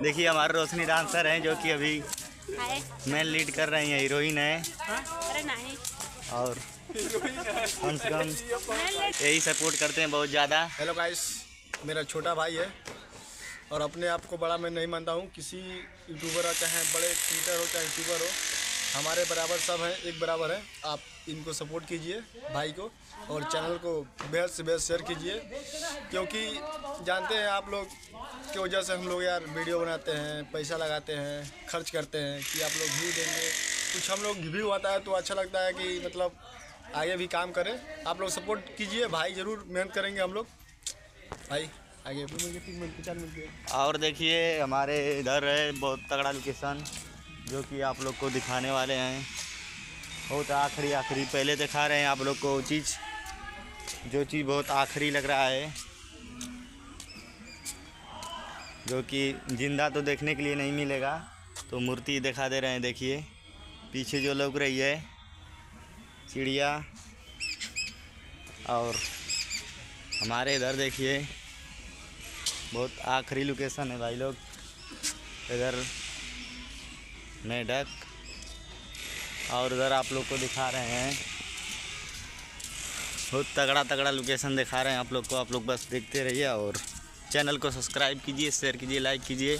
देखिए हमारे रोशनी डांसर हैं जो कि अभी मेन लीड कर रही हैं, हीरोइन है। अरे नहीं। और कम से कम यही सपोर्ट करते हैं बहुत ज़्यादा। हेलो गाइस, मेरा छोटा भाई है और अपने आप को बड़ा मैं नहीं मानता हूँ। किसी यूट्यूबर हो, चाहे बड़े क्रिएटर हो, चाहे यूट्यूबर हो, हमारे बराबर सब हैं, एक बराबर हैं। आप इनको सपोर्ट कीजिए भाई को, और चैनल को बेहद से बेहद शेयर कीजिए, क्योंकि जानते हैं आप लोग की वजह से हम लोग यार वीडियो बनाते हैं, पैसा लगाते हैं, खर्च करते हैं कि आप लोग व्यू देंगे, कुछ हम लोग व्यू आता है तो अच्छा लगता है कि मतलब आगे भी काम करें। आप लोग सपोर्ट कीजिए भाई, ज़रूर मेहनत करेंगे हम लोग भाई आगे। और देखिए हमारे इधर है बहुत तगड़ा लोकेशन जो कि आप लोग को दिखाने वाले हैं। बहुत आखिरी पहले दिखा रहे हैं आप लोग को चीज़, जो चीज़ बहुत आखिरी लग रहा है, जो कि जिंदा तो देखने के लिए नहीं मिलेगा, तो मूर्ति दिखा दे रहे हैं। देखिए पीछे जो लग रही है चिड़िया। और हमारे इधर देखिए बहुत आखिरी लोकेशन है भाई लोग। इधर मेढक, और उधर आप लोग को दिखा रहे हैं बहुत तगड़ा लोकेशन दिखा रहे हैं आप लोग को। आप लोग बस देखते रहिए और चैनल को सब्सक्राइब कीजिए, शेयर कीजिए, लाइक कीजिए।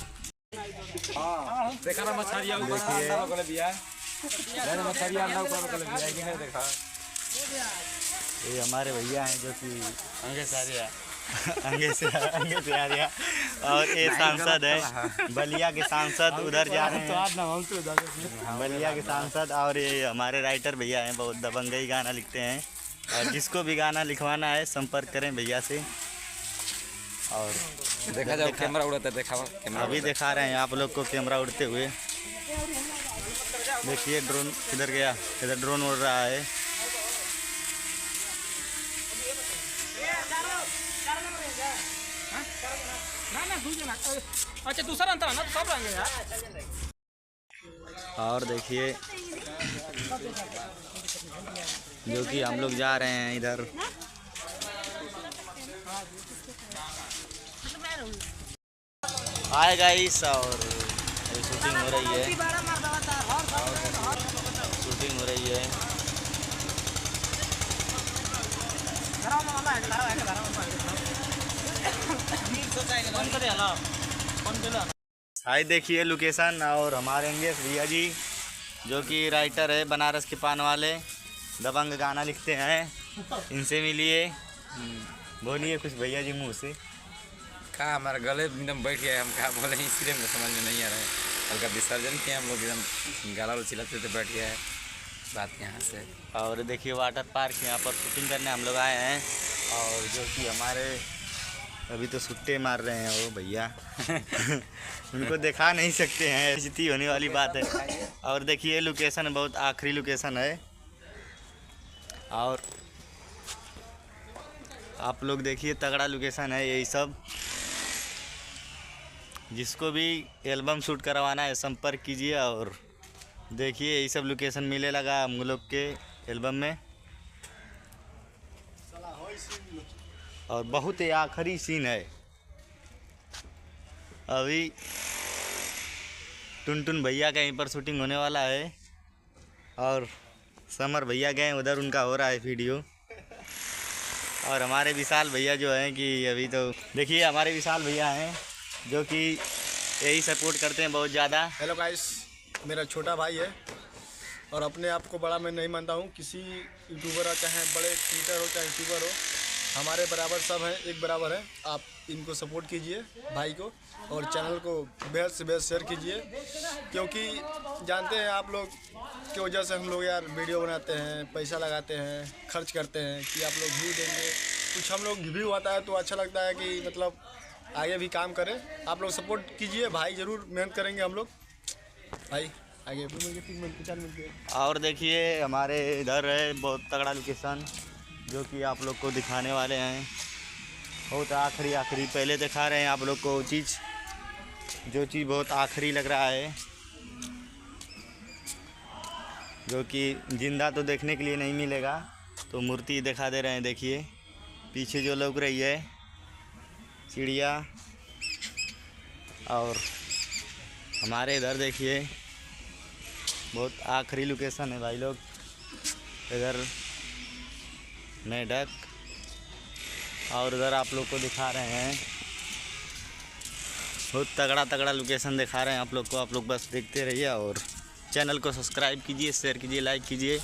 ये हमारे भैया हैं जो कि अंगे से आ रहा। और ये सांसद है, बलिया के सांसद उधर जा रहे हैं, बलिया के सांसद। और ये हमारे राइटर भैया हैं, बहुत दबंगई गाना लिखते हैं, और जिसको भी गाना लिखवाना है संपर्क करें भैया से। और देखा जाओ कैमरा उड़ाता है, देखा अभी दिखा रहे हैं आप लोग को कैमरा उड़ते हुए। देखिए ड्रोन किधर गया, इधर ड्रोन उड़ रहा है। अच्छा दूसरा अंतर है ना, तो सब रहेंगे यार। और देखिए जो कि हम लोग जा रहे हैं इधर। हाय गाइस, और शूटिंग हो रही है, शूटिंग हो रही है। हाय देखिए लोकेशन। और हमारे अंगेश भैया जी जो कि राइटर है, बनारस के पान वाले, दबंग गाना लिखते हैं, इनसे मिलिए, बोलिए कुछ भैया जी मुँह से। कहा हमारा गले एकदम बैठ गया है, हम क्या बोले इसलिए हमको समझ में नहीं आ रहा है। हल्का विसर्जन किया हम लोग, एकदम गाला चिल्लाते थे, बैठ गया है बात यहाँ से। और देखिए वाटर पार्क यहाँ पर शूटिंग करने हम लोग आए हैं, और जो कि हमारे अभी तो सुट्टे मार रहे हैं वो भैया उनको दिखा नहीं सकते हैं, बेइज्जती होने वाली बात है। और देखिए लोकेशन बहुत आखिरी लोकेशन है, और आप लोग देखिए तगड़ा लोकेशन है। यही सब, जिसको भी एल्बम शूट करवाना है संपर्क कीजिए। और देखिए यही सब लोकेशन मिले लगा हम लोग के एल्बम में। और बहुत ही आखिरी सीन है, अभी टुनटुन भैया का यहीं पर शूटिंग होने वाला है, और समर भैया गए उधर, उनका हो रहा है वीडियो। और हमारे विशाल भैया जो हैं कि अभी तो देखिए हमारे विशाल भैया हैं जो कि यही सपोर्ट करते हैं बहुत ज़्यादा। हेलो गाइस, मेरा छोटा भाई है और अपने आप को बड़ा मैं नहीं मानता हूँ। किसी यूट्यूबर हो, चाहे बड़े क्रिएटर हो, चाहे यूट्यूबर हो, हमारे बराबर सब हैं, एक बराबर हैं। आप इनको सपोर्ट कीजिए भाई को, और चैनल को बेहद से बेहद शेयर कीजिए, क्योंकि जानते हैं आप लोग की वजह से हम लोग यार वीडियो बनाते हैं, पैसा लगाते हैं, खर्च करते हैं कि आप लोग व्यू देंगे, कुछ हम लोग व्यू आता है तो अच्छा लगता है कि मतलब आगे भी काम करें। आप लोग सपोर्ट कीजिए भाई, ज़रूर मेहनत करेंगे हम लोग भाई आगे। और देखिए हमारे इधर है बहुत तगड़ा लोकेशन जो कि आप लोग को दिखाने वाले हैं। बहुत आखिरी पहले दिखा रहे हैं आप लोग को चीज़, जो चीज़ बहुत आखिरी लग रहा है, जो कि जिंदा तो देखने के लिए नहीं मिलेगा, तो मूर्ति दिखा दे रहे हैं। देखिए पीछे जो लग रही है चिड़िया। और हमारे इधर देखिए बहुत आखिरी लोकेशन है भाई लोग। इधर मेढक और उधर आप लोग को दिखा रहे हैं बहुत तगड़ा तगड़ा लोकेशन दिखा रहे हैं आप लोग को। आप लोग बस देखते रहिए और चैनल को सब्सक्राइब कीजिए, शेयर कीजिए, लाइक कीजिए।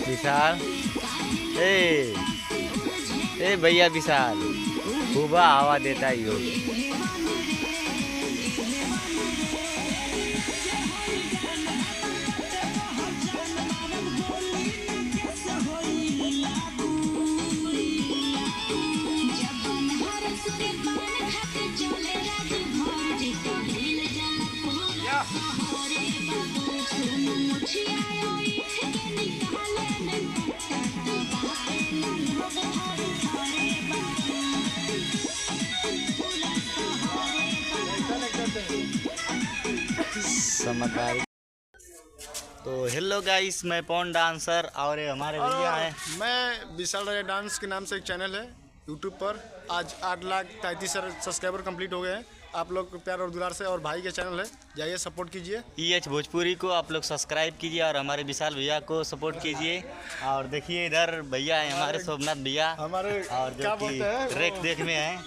विशाल, ए भैया विशाल, खूबा हवा देता ही हो। समाचार। तो हेलो गाइस, मैं पवन डांसर और ये हमारे भैया हैं। मैं विशाल राजा डांस के नाम से एक चैनल है यूट्यूब पर। आज 8,33,000 सब्सक्राइबर कंप्लीट हो गए हैं। आप लोग को प्यार और दुलार से, और भाई के चैनल है, जाइए सपोर्ट कीजिए। EH भोजपुरी को आप लोग सब्सक्राइब कीजिए और हमारे विशाल भैया को सपोर्ट कीजिए। और देखिए इधर भैया हैं हमारे सोमनाथ भैया, हमारे और जो कि ट्रैक देख में हैं,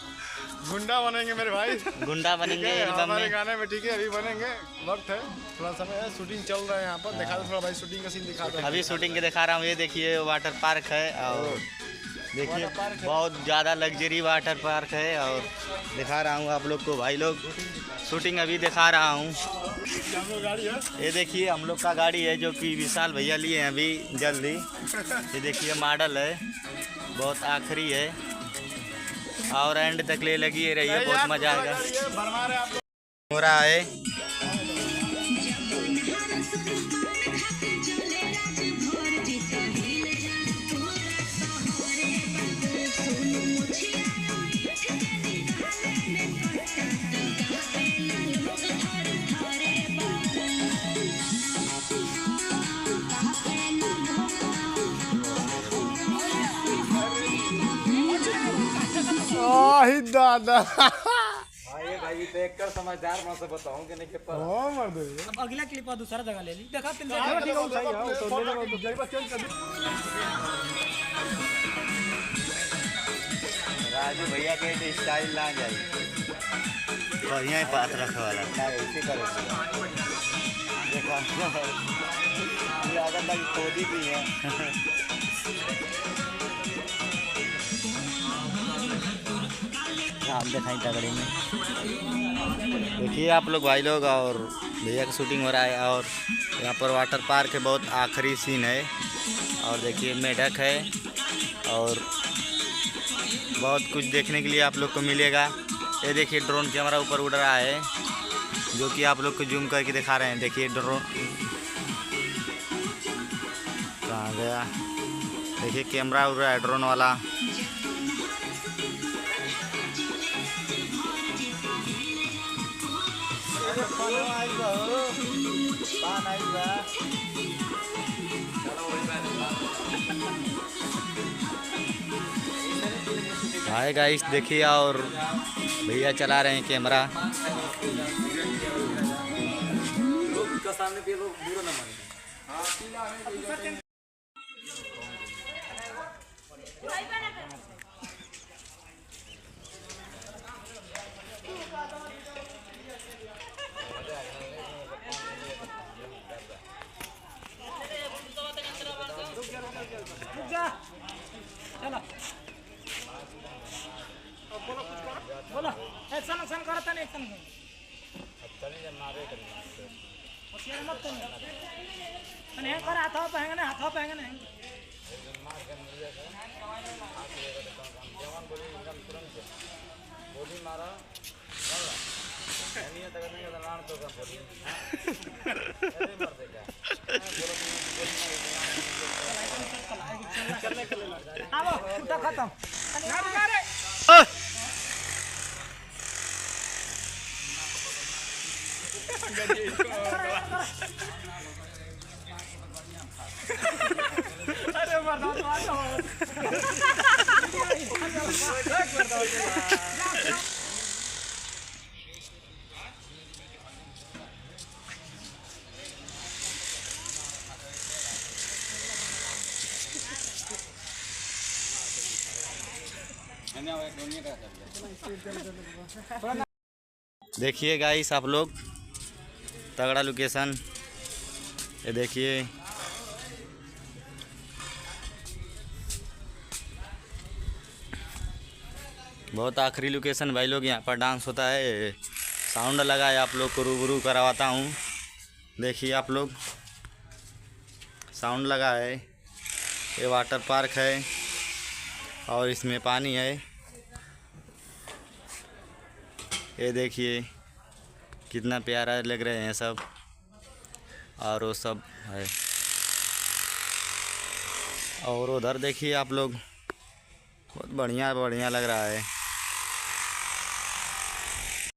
गुंडा बनेंगे मेरे भाई, गुंडा बनेंगे एल्बम हमारे में। गाने में। ठीक है, अभी बनेंगे, वक्त है, थोड़ा समय है, शूटिंग चल रहा है यहाँ पर। दिखा दो थोड़ा भाई, शूटिंग का सीन दिखा दो। अभी शूटिंग के दिखा रहा हूँ। ये देखिए वाटर पार्क है, और देखिए बहुत ज़्यादा लग्जरी वाटर पार्क है, और दिखा रहा हूँ आप लोग को भाई लोग। शूटिंग अभी दिखा रहा हूँ। ये देखिए हम लोग का गाड़ी है जो कि विशाल भैया लिए हैं अभी जल्दी। ये देखिए मॉडल है, बहुत आखिरी है, और एंड तक ले लगी रही है, बहुत मजा आएगा। हो रहा है दादा भाई देख कर समझदार मैं से बताऊं कि नहीं के पर अब अगला क्लिप और दूसरा जगह ले ली। देखा तुम राजू भैया के स्टाइल ना जाए, बढ़िया ही पास रखे वाला ऐसे करेंगे। देखा ज़्यादा तक खोदी भी है। आप दिखाई तगड़े में। देखिए आप लोग भाई लोग, और भैया की शूटिंग हो रहा है। और यहाँ पर वाटर पार्क है, बहुत आखिरी सीन है। और देखिए मेढक है और बहुत कुछ देखने के लिए आप लोग को मिलेगा। ये देखिए ड्रोन कैमरा ऊपर उड़ रहा है, जो कि आप लोग को जूम करके दिखा रहे हैं। देखिए ड्रोन कहाँ गया, देखिए कैमरा उड़ रहा है ड्रोन वाला। हाय गाइस देखिए, और भैया चला रहे हैं कैमरा। चलो बोलो एक्शन एक्शन करो तने एक्शन होशियार मत तने तने कर हाथों पहंगे ना खत्म। देखिए गाइस आप लोग, तगड़ा लोकेशन। ये देखिए बहुत आखिरी लोकेशन भाई लोग। यहाँ पर डांस होता है, साउंड लगा है, आप लोग को रूबरू करवाता हूँ। देखिए आप लोग, साउंड लगा है। ये वाटर पार्क है और इसमें पानी है। ये देखिए कितना प्यारा लग रहे हैं सब, और वो सब है। और उधर देखिए आप लोग, बहुत बढ़िया बढ़िया लग रहा है।